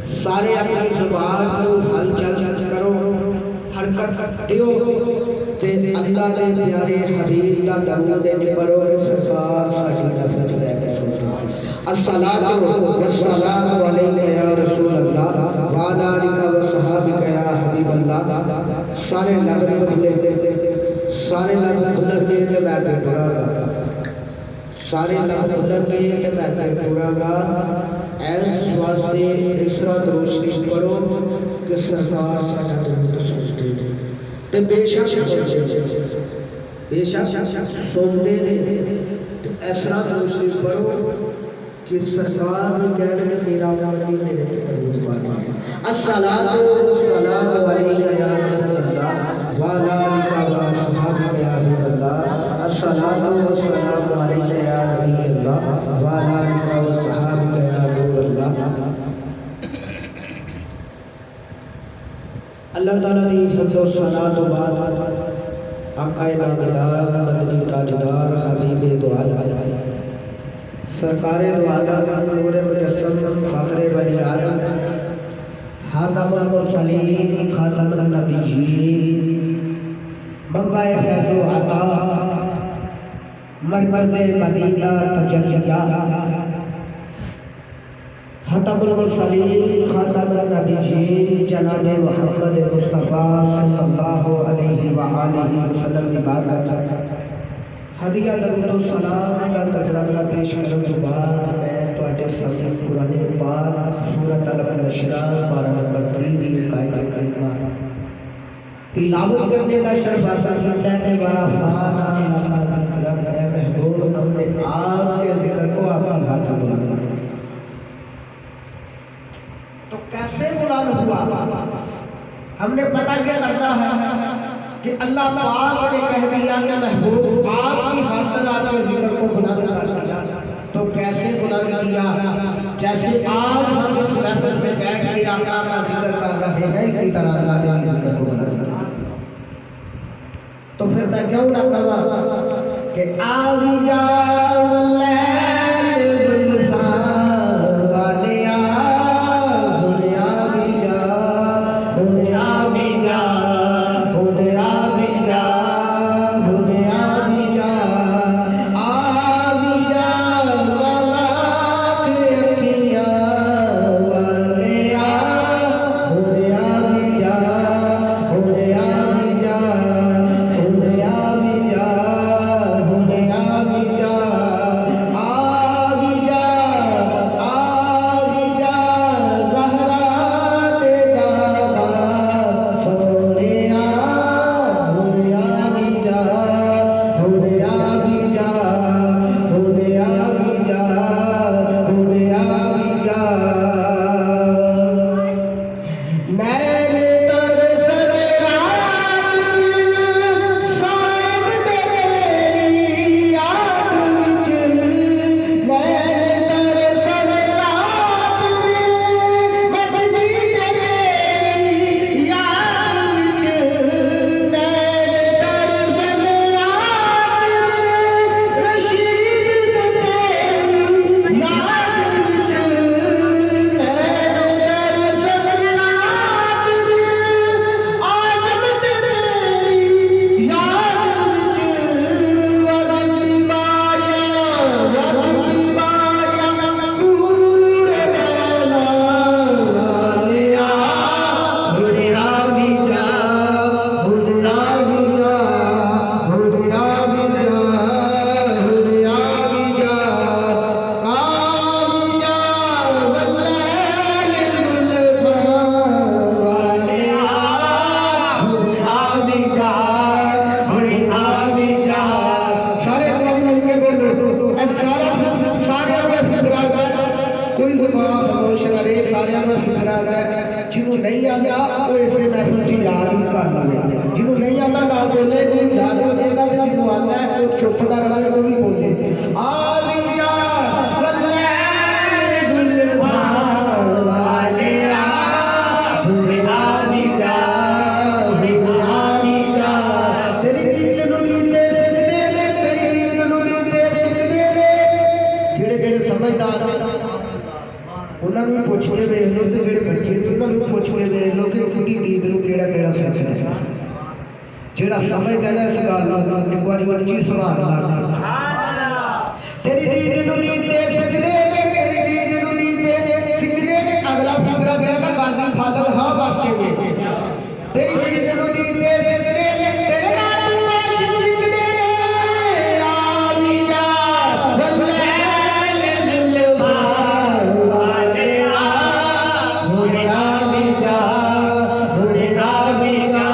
سارے اپنی زبان کو ہل چل کرو، حرکت دیو تے اللہ دے پیارے حبیب دا درود پڑھو کہ سرکار ساڈی نفس لے کے سنو۔ الصلاۃ والسلام علیک یا رسول اللہ وعلی آلک و صحابک یا حبیب اللہ۔ سارے لفظ کھلے سارے لفظ کھل کے تے میں تے پڑھا گا، سارے لفظ کھل کے تے میں تے پڑھا گا۔ اس واسطے اس طرح روشنی پڑھو کہ سرکار ساڈا درود سنتے نے تے بے شک سنتے نے، اس طرح روشنی پڑھو کہ سرکار نے کہہ رہے کہ میرا امتی میرے تے درود پڑھنا ہے۔ الصلاۃ والسلام علیک یا رسول اللہ وعلی آلک و صحابک یا حبیب اللہ۔ الصلاۃ والسلام علیک یا نبی اللہ وعلی آلک و صحابک یا حبیب اللہ۔ اللہ تعالیٰ کی حمد و ثنا تو بعد آقا نامدار مدنی تاجدار حبیب دو عالم سرکار دو عالم نور مجسم فخر ولی عالم خاتم المرسلین خاتم النبیین منبع فیض و عطا مرکز مدینہ تجلیہ خاتم المرسلین خاتم النبیین جناب محمد مصطفیٰ صلی اللہ علیہ وآلہ وسلم کی بارگاہ ہدیہ درود و سلام کا تذکرہ پیش کرنے کے بعد میں تواڈے سامنے قرآن پاک سورۃ الانشراح پارہ نمبر 3 کی آیت کریمہ تلاوت کرنے کا شرف حاصل کرتا ہے۔ میرا خوانا ذکر اے محبوب ہم نے آپ کے ذکر کو آپ کی ہاتھ بلانا، تو کیسے بلانا ہوا؟ ہم نے پتہ کیا کرنا ہے کہ اللہ پاک نے کہہ دیا کہ محبوب آپ کی خاطر آپ کے ذکر کو بلند کر دیا، تو کیسے بلند کیا؟ جیسے آج ہم اس محفل میں بیٹھ کے اللہ کا ذکر کر رہے ہیں، اسی طرح اللہ نے ذکر کو بلند کیا۔ تو پھر میں کیوں نہ کہوں کہ آوی جاؤ لیل زلفا والیا جنہوں نہیں آتا وہ اسے محفل جی یاد ہی کر لے، جنہوں نہیں آتا نہ بولے کوئی یاد ہو جائے گا، جنہوں آتا ہے تو چپ نہ رہے وہ بھی بولے آویا واللیل ذوالفا والیا آویا آویا تیری دید نو دیدے سکتے نے، تیری دید نو دیدے سکتے نے، جڑے جڑے سمجھدار انہوں نے پوچھنے وے تے جڑے جڑا سمجھدا نا اس گل نوں ایک واری اونچی سبحان اللہ تیری دید نوں دید دے سجدے تیری دید نوں دید دے سجدے اگلا پھگڑا گیا نا غازی خالد ہاں واسطے میں تیری دید نوں دید دے سجدے تیرے نال تو عاشق سجدے آوی جا بلے زلفاں والے ہونے آوی جا ہونے آوی جا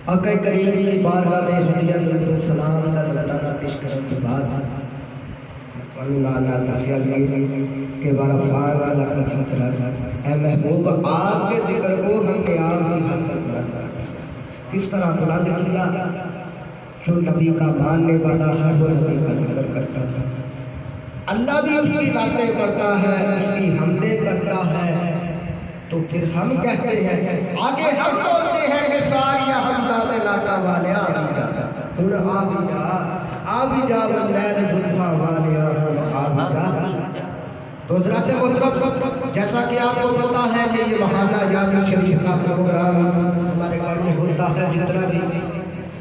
آقا کریم کی بارگاہ میں ہدیہ درود و سلام کا نذرانہ پیش کرنے کے بعد مولانا تسلی کے بارہ فار اللہ کا سلسلہ اے محبوب آپ کے ذکر کو ہم نے آپ کی حد تک کرنا کس طرح بلند کیا جو نبی کا ماننے والا ہے وہ نبی کا ذکر کرتا ہے اللہ بھی اس کی باتیں کرتا ہے اس کی حمدیں کرتا ہے تو پھر ہم کہتے ہیں آگے ہم بولتے ہیں کہ ساریاں حمدان لاتا والے آبی جا واللیل زلفاں والے آبی جا تو حضرات محترم جیسا کہ آپ کو پتا ہے کہ یہ مہانہ یاد شریف کا پروگرام ہمارے گھر میں ہوتا ہے جتنا بھی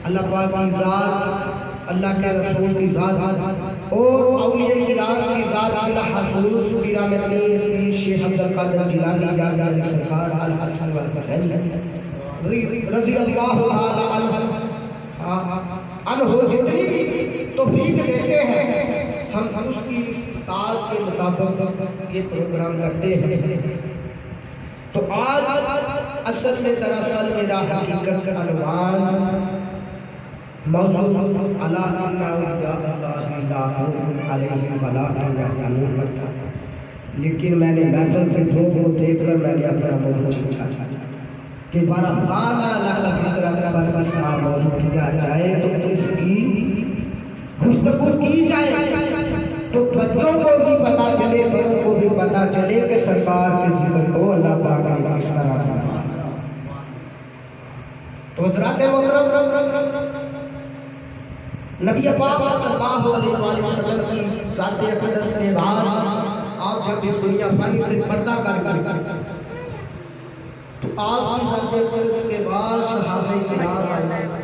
اللہ پاک کی ذات اللہ کے رسول کی ذات اور اولیاء کرام کی ذات اللہ حضور پیران امیر شیخ عبد القادر جیلانی جانا سرکار الحسن والحسین رضی اللہ عنہ جتنی بھی توفیق دیتے ہیں ہم اس کی استطاعت کے مطابق یہ پروگرام کرتے ہیں تو آج اصل میں دراصل میرا حقیقت کا عنوان موضوع علی اولیاء اللہ لا خوف علیہم ولا هم یحزنون پڑھتا تھا لیکن میں نے محفل کے ذوق کو دیکھ کر میں نے اپنا موضوع چھوڑا کہ برحمانہ اللہ ذکر اکبر بس کا موضوع کیا جائے تو اس کی گفتگو کی جائے تو بچوں کو بھی پتا چلے بڑوں کو بھی پتا چلے کہ سرکار کے ذکر کو اللہ پاک نے کس طرح فرمایا تو حضرات محترم نبی پاک صلی اللہ علیہ وآلہ وسلم کی ذات اقدس کے بعد آپ جب اس دنیا فانی سے پردہ کر تو آپ کی ذات اقدس کے بعد صحابہ کرام آئے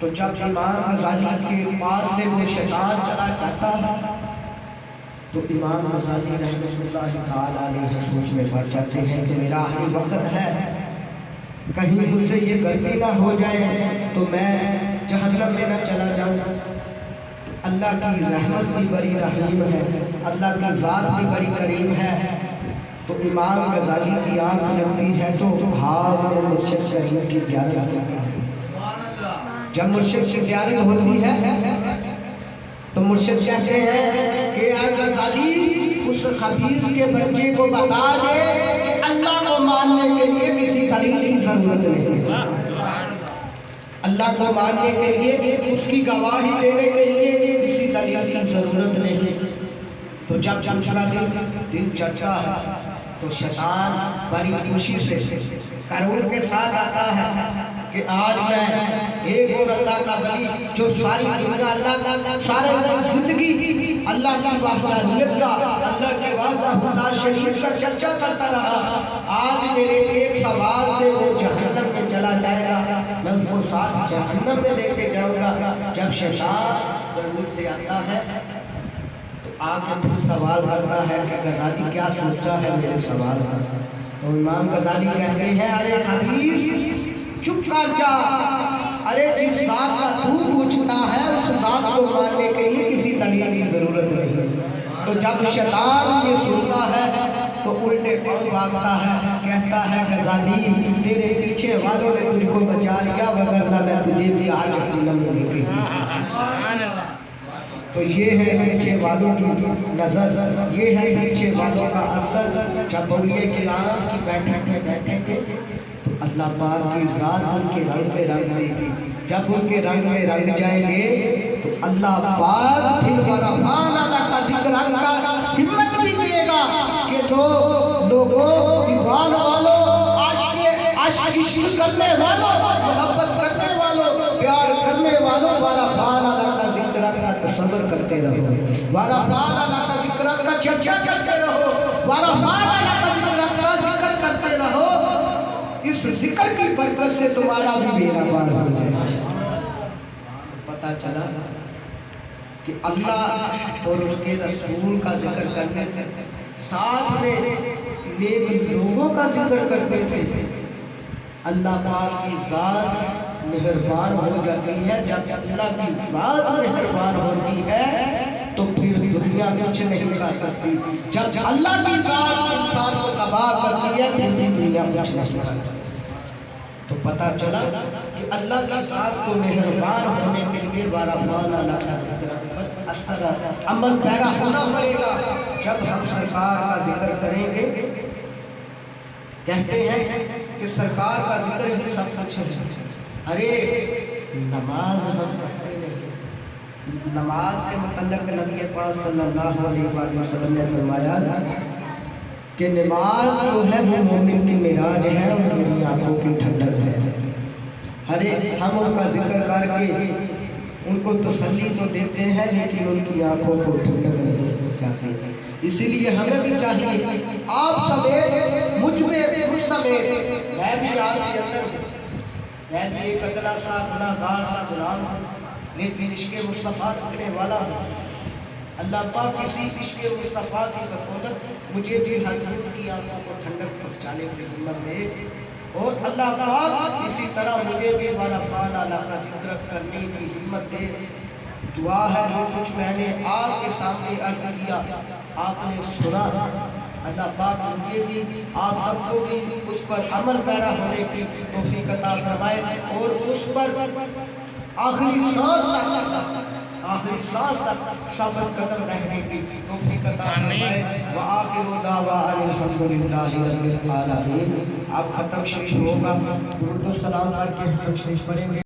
تو جب امام غزالی کے پاس سے وہ شیطان چلا جاتا ہے تو امام غزالی رحمۃ اللہ تعالیٰ علیہ سوچ میں پڑ جاتے ہیں کہ میرا آخری وقت ہے، کہیں مجھ سے یہ غلطی نہ ہو جائے تو میں جہنم میں نہ چلا جاؤں۔ اللہ کی رحمت بھی بڑی رحیم ہے، اللہ کی ذات بھی بڑی کریم ہے۔ تو امام غزالی کی آنکھ لگتی ہے تو بھاگ میں مرشد کریم کی زیارت ہوتی ہے۔ جب مرشد کی زیارت ہوتی ہے تو مرشد کہتے ہیں کہ اے غزالی اس خبیث کے بچے کو بتا دے کہ اللہ کو ماننے کے لیے کسی خلیل کی ضرورت نہیں، اللہ کو ماننے کے لیے اس کی گواہی دینے کے لیے کسی خلیل کی ضرورت نہیں۔ تو جب دوسرا دن چڑھتا ہے تو شیطان بڑی خوشی سے کرور کے ساتھ آتا ہے کہ آج میں ایک اور اللہ کا ولی جو ساری دنیا اللہ سارے زندگی اللہ کی وحدانیت کا، اللہ کے وحدہ شریف کا چرچا کرتا رہا، آج میرے ایک سوال سے وہ جہنم میں چلا جائے گا، میں اس کو ساتھ جہنم میں لے کے جاؤں گا۔ جب شیطان کرور سے آتا ہے تو آ کے پھر سوال کرتا ہے کہ غزالی کیا سوچا ہے میرے سوال کا؟ تو امام غزالی کہتے ہیں ارے حدیث چپ کر جا، ارے جس ذات کا تو پوچھتا ہے اس ذات کو ماننے کے لیے کسی دلیل کی ضرورت نہیں۔ تو جب شیطان یہ سنتا ہے تو الٹے پاؤں بھاگتا ہے، کہتا ہے غزالی تیرے پیچھے والوں نے تجھ کو بچا لیا ورنہ میں تجھے بھی آج جہنم میں لے کے گیا۔ تو یہ ہے پیچھے والوں کی نظر، یہ ہے پیچھے والوں کا اثر۔ جب اولیاء کرام کی بیٹھک میں بیٹھیں گے تو اللہ پاک کی ذات ان کے رنگ میں رنگ دے گی، جب ان کے رنگ میں رنگ جائیں گے تو اللہ پاک پھر برحمان اللہ کا ذکر کا ہمت بھی دے گا کہ لوگوں ایمان والوں عشق کرنے والوں محبت کرنے والوں پیار کرنے والوں برحمان اللہ کا ذکر کا تصور کرتے رہو، برحمان اللہ کا ذکر کا چرچا کرتے رہو، برحمان اللہ کا ذکر کرتے رہو۔ اس ذکر کی برکت سے تمہارا بھی بیڑا پار ہو جائے۔ پتہ چلا کہ اللہ اور اس کے رسول کا ذکر کرنے سے، ساتھ میں نیک لوگوں کا ذکر کرنے سے اللہ پاک کی ذات مہربان ہو جاتی ہے۔ جب اللہ کی ذات مہربان ہوتی ہے تو پھر دنیا کچھ نہیں کر سکتی۔ جب اللہ کی ذات انسان کو تباہ کرتی ہے پھر دنیا کچھ نہیں کر سکتی۔ تو پتہ چلا کہ اللہ کی ذات کو مہربان ہونے کے لیے برحمان اللہ کا ذکر پر اثر عمل پیرا ہونا پڑے گا۔ جب ہم سرکار کا ذکر کریں گے، کہتے ہیں کہ سرکار کا ذکر ہی سب کچھ ہے۔ ارے نماز ہم پڑھتے نہیں، نماز کے متعلق نبی پاک صلی اللہ علیہ وآلہ وسلم نے فرمایا کہ نماز جو ہے وہ مومن کی معراج ہے اور میری آنکھوں کی ٹھنڈک ہے۔ ارے ہم ان کا ذکر کر کے ان کو تسلی تو دیتے ہیں لیکن ان کی آنکھوں کو ٹھنڈک نہیں چاہتے۔ اسی لیے ہمیں بھی چاہیے آپ سمیت مجھ سمیت میں بھی آپ کے اندر ہوں، میں بھی ایک ادنا سا گناہگار سا غلام ہوں لیکن عشق مصطفیٰ رکھنے والا ہوں۔ اللہ پاک کسی عشق مصطفیٰ کی بدولت مجھے بھی حضور کی آنکھوں کو ٹھنڈک پہنچانے کی ہمت دے، اور اللہ پاک اسی طرح مجھے بھی برحمان اللہ کا ذکر کرنے کی ہمت دے۔ دعا ہے جو کچھ میں نے آپ کے سامنے عرض کیا آپ نے سنا، اللہ پاک مجھے بھی آپ سب کو بھی اس پر عمل پیرا ہونے کی توفیق عطا فرمائے اور اس پر آخری سانس تک ثابت قدم رہنے کی توفیق عطا فرمائے۔ وآخر دعوانا الحمدللہ رب العالمین۔ اب ختم شریف ہوگا، درود و سلام کر کے ختم شریف پڑھیں گے۔